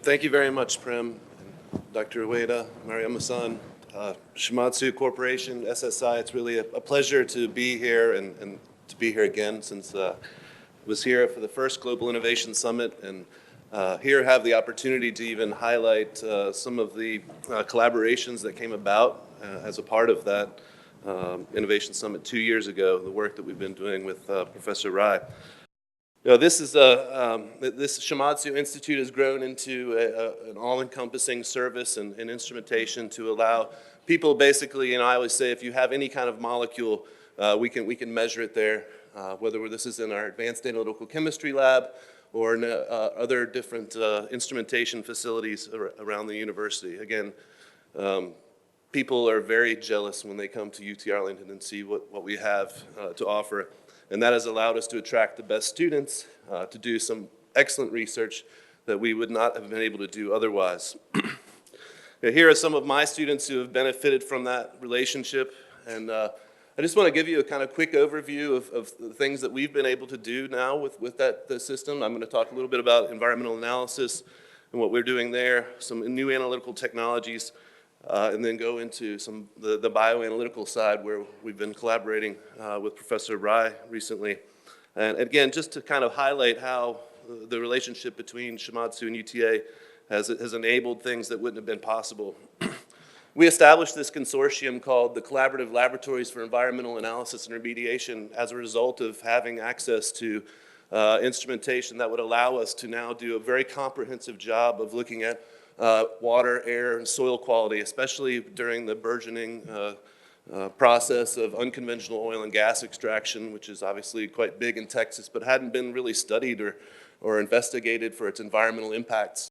Thank you very much, Prem, Dr. Ueda, Mariama-san, Shimadzu Corporation, SSI. It's really a pleasure to be here and to be here again since I was here for the first Global Innovation Summit, and here have the opportunity to even highlight some of the collaborations that came about as a part of that Innovation Summit 2 years ago, the work that we've been doing with Professor Rai. This Shimadzu Institute has grown into an all-encompassing service and instrumentation to allow people basically, I always say if you have any kind of molecule, we can measure it there, whether this is in our advanced analytical chemistry lab or in other different instrumentation facilities around the university. Again, people are very jealous when they come to UT Arlington and see what we have to offer. And that has allowed us to attract the best students to do some excellent research that we would not have been able to do otherwise. Here are some of my students who have benefited from that relationship. And I just want to give you a kind of quick overview of the things that we've been able to do now with the system. I'm going to talk a little bit about environmental analysis and what we're doing there, some new analytical technologies, and then go into the bioanalytical side where we've been collaborating with Professor Rai recently. And again, just to kind of highlight how the relationship between Shimadzu and UTA has enabled things that wouldn't have been possible. We established this consortium called the Collaborative Laboratories for Environmental Analysis and Remediation as a result of having access to instrumentation that would allow us to now do a very comprehensive job of looking at water, air, and soil quality, especially during the burgeoning process of unconventional oil and gas extraction, which is obviously quite big in Texas, but hadn't been really studied or investigated for its environmental impacts.